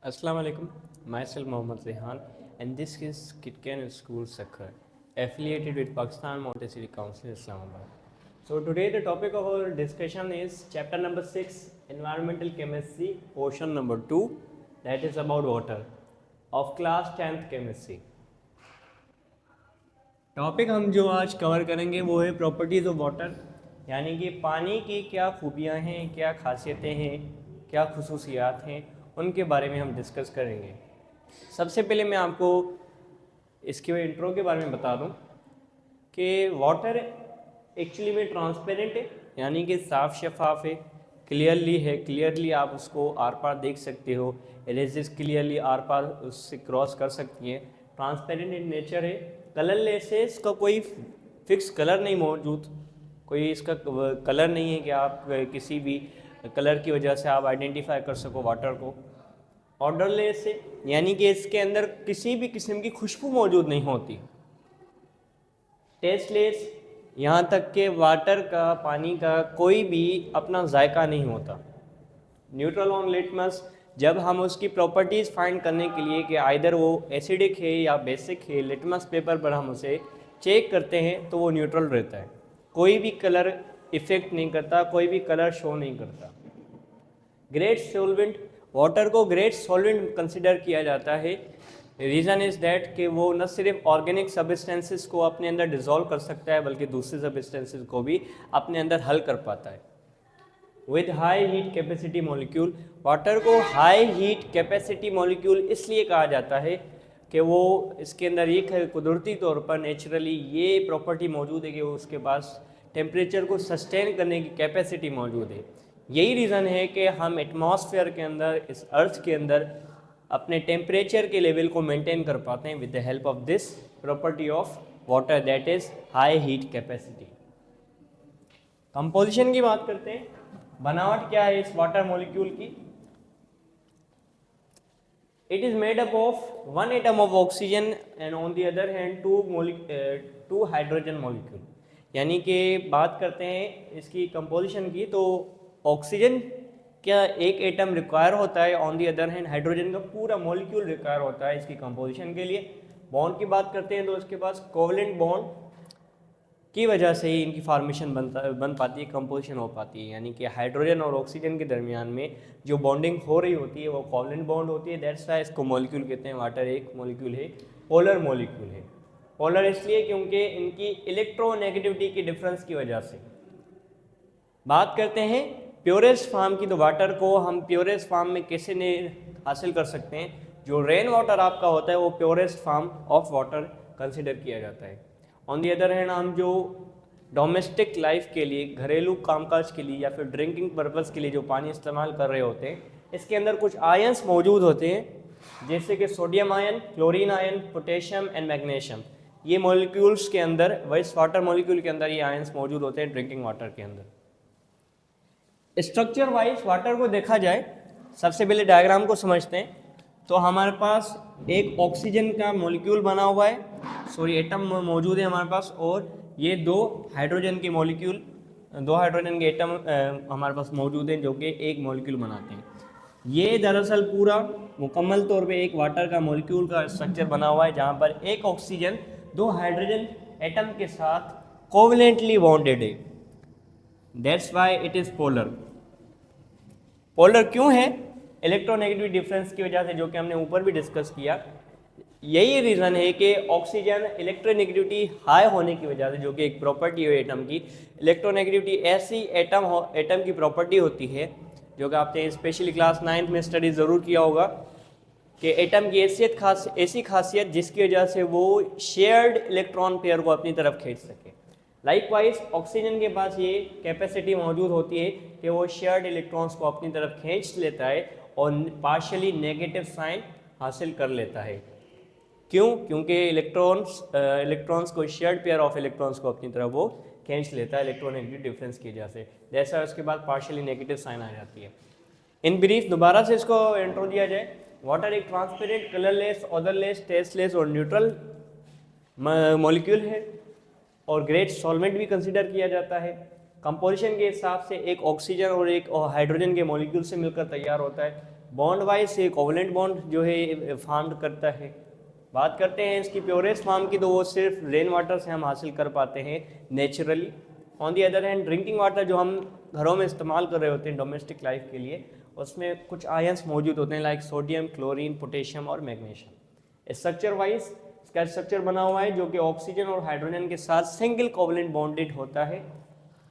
Assalamu alaikum. Myself Mohammad Rehan, and this is Kitken School Sakhar, affiliated with Pakistan Montessori Council Islamabad. So today the topic of our discussion is chapter number 6, Environmental Chemistry, portion number 2, that is about water, of class 10th chemistry. Topic हम जो आज cover करेंगे वो है properties of water, यानी कि पानी की क्या खूबियाँ हैं, क्या खासियतें हैं, क्या खुसूसियात हैं, उनके बारे में हम डिस्कस करेंगे। सबसे पहले मैं आपको इसके इंट्रो के बारे में बता दूं कि वाटर एक्चुअली में ट्रांसपेरेंट है, यानी कि साफ शफाफ है, क्लियरली आप उसको आर पार देख सकते हो, रेजेस क्लियरली आर पार उससे क्रॉस कर सकती हैं, ट्रांसपेरेंट इन नेचर है, कलरलेस है, इसका कोई फिक्स कलर नहीं मौजूद, कोई इसका कलर नहीं है कि आप किसी भी कलर की वजह से आप आइडेंटिफाई कर सको वाटर को। ऑर्डरलेस है, यानी कि इसके अंदर किसी भी किस्म की खुशबू मौजूद नहीं होती। टेस्टलेस, यहाँ तक के वाटर का, पानी का कोई भी अपना जायका नहीं होता। न्यूट्रल ऑन लिटमस, जब हम उसकी प्रॉपर्टीज़ फाइंड करने के लिए कि आइदर वो एसिडिक है या बेसिक है, लिटमस पेपर पर हम उसे चेक करते हैं तो वो न्यूट्रल रहता है, कोई भी कलर इफेक्ट नहीं करता, कोई भी कलर शो नहीं करता। ग्रेट सॉल्वेंट, वाटर को ग्रेट सॉल्वेंट कंसिडर किया जाता है। रीज़न इज़ दैट कि वो न सिर्फ ऑर्गेनिक सब्सटेंसेस को अपने अंदर डिज़ोल्व कर सकता है बल्कि दूसरे सब्सटेंसेस को भी अपने अंदर हल कर पाता है। With high heat capacity molecule, water को हाई हीट कैपेसिटी मॉलिक्यूल इसलिए कहा जाता है कि वो इसके अंदर एक कुदरती तौर पर नेचुरली ये प्रॉपर्टी मौजूद है कि वो उसके पास टेम्परेचर को सस्टेन करने की कैपेसिटी मौजूद है। यही रीज़न है कि हम एटमॉस्फेयर के अंदर, इस अर्थ के अंदर अपने टेम्परेचर के लेवल को मेंटेन कर पाते हैं with the help of this property of water, that is high heat capacity. Composition की बात करते हैं, बनावट क्या है इस वाटर मॉलिक्यूल की। It is made up of one atom of oxygen and on the other hand two hydrogen molecule. यानी कि बात करते हैं इसकी कंपोजिशन की, तो ऑक्सीजन का एक एटम रिक्वायर होता है, on the other hand hydrogen का पूरा मॉलिक्यूल रिक्वायर होता है इसकी कंपोजिशन के लिए। बॉन्ड की बात करते हैं तो इसके पास कोवलेंट बॉन्ड की वजह से ही इनकी फॉर्मेशन बन पाती है, कंपोजिशन हो पाती है, यानी कि हाइड्रोजन और ऑक्सीजन के दरमियान में जो बॉन्डिंग हो रही होती है वो कोवलेंट बॉन्ड होती है। दैट्स व्हाई इसको मॉलिक्यूल कहते हैं। वाटर एक मॉलिक्यूल है, पोलर मॉलिक्यूल है। पोलर इसलिए क्योंकि इनकी इलेक्ट्रोनेगेटिविटी की डिफरेंस की वजह से। बात करते हैं प्योरेस्ट फॉर्म की, तो वाटर को हम प्योरेस्ट फॉर्म में कैसे हासिल कर सकते हैं। जो रेन वाटर आपका होता है वो purest form of water consider किया जाता है। ऑन दी अदर हैंड हम जो डोमेस्टिक लाइफ के लिए, घरेलू कामकाज के लिए या फिर ड्रिंकिंग पर्पज़ के लिए जो पानी इस्तेमाल कर रहे होते हैं, इसके अंदर कुछ आयंस मौजूद होते हैं जैसे कि sodium ion, chlorine ion, potassium and magnesium. ये मॉलिक्यूल्स के अंदर, वेस्ट वाटर मॉलिक्यूल के अंदर ये आयंस मौजूद होते हैं ड्रिंकिंग वाटर के अंदर। स्ट्रक्चर वाइज वाटर को देखा जाए, सबसे पहले डायग्राम को समझते हैं तो हमारे पास एक ऑक्सीजन का मॉलिक्यूल बना हुआ है, सॉरी एटम मौजूद है हमारे पास, और ये दो हाइड्रोजन के मॉलिक्यूल, दो हाइड्रोजन के एटम हमारे पास मौजूद हैं जो कि एक मॉलिक्यूल बनाते हैं। ये दरअसल पूरा मुकम्मल तौर पे एक वाटर का मॉलिक्यूल का स्ट्रक्चर बना हुआ है जहाँ पर एक ऑक्सीजन दो हाइड्रोजन एटम के साथ कोवलेंटली बॉन्डेड है। That's why it is polar. Polar क्यों है? इलेक्ट्रोनेगेटिव डिफरेंस की वजह से, जो कि हमने ऊपर भी डिस्कस किया। यही रीज़न है कि ऑक्सीजन इलेक्ट्रोनेगेटिविटी हाई होने की वजह से, जो कि एक प्रॉपर्टी है एटम की, इलेक्ट्रोनेगेटिविटी ऐसी एटम की प्रॉपर्टी होती है जो कि आपने स्पेशली क्लास 9th में स्टडी ज़रूर किया होगा कि एटम की ऐसी खासियत जिसकी वजह से वो शेयर्ड इलेक्ट्रॉन पेयर को अपनी तरफ खींच सके। लाइकवाइज ऑक्सीजन के पास ये कैपेसिटी मौजूद होती है कि वो शेयर्ड इलेक्ट्रॉन्स को अपनी तरफ खींच लेता है और पार्शियली नेगेटिव साइन हासिल कर लेता है। क्यों? क्योंकि इलेक्ट्रॉन्स को, शेयर्ड पेयर ऑफ इलेक्ट्रॉन्स को अपनी तरफ वो खींच लेता है इलेक्ट्रोनेगेटिव डिफरेंस की वजह से। जैसा उसके बाद पार्शियली नेगेटिव साइन आ जाती है। इन ब्रीफ दोबारा से इसको इंट्रो दिया जाए, वाटर एक ट्रांसपेरेंट, कलरलेस, ऑडरलेस, टेस्टलेस और न्यूट्रल मॉलिक्यूल है और ग्रेट सॉल्वेंट भी कंसिडर किया जाता है। कंपोजिशन के हिसाब से एक ऑक्सीजन और एक हाइड्रोजन के मॉलिक्यूल से मिलकर तैयार होता है। बॉन्ड वाइज ये कोवलेंट बॉन्ड जो है फॉर्म करता है। बात करते हैं इसकी प्योरेस्ट फॉर्म की, तो वो सिर्फ रेन वाटर से हम हासिल कर पाते हैं naturally. On the other hand drinking water जो हम घरों में इस्तेमाल कर रहे होते हैं डोमेस्टिक लाइफ के लिए, उसमें कुछ आयंस मौजूद होते हैं लाइक सोडियम, क्लोरीन, पोटेशियम और मैग्नीशियम। स्ट्रक्चर वाइज इसका स्ट्रक्चर बना हुआ है जो कि ऑक्सीजन और हाइड्रोजन के साथ सिंगल कोवलेंट बॉन्डेड होता है,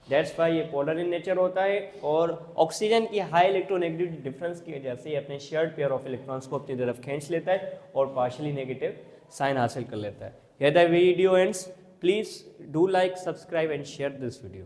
दैट्स वाई ये पोलर इन नेचर होता है। और ऑक्सीजन की हाई इलेक्ट्रोनेगेटिव डिफरेंस की वजह से ये अपने शेयर्ड पेयर ऑफ इलेक्ट्रॉन्स को अपनी तरफ खींच लेता है और पार्शली नेगेटिव साइन हासिल कर लेता है। Here the video ends. Please do like, subscribe and share this video.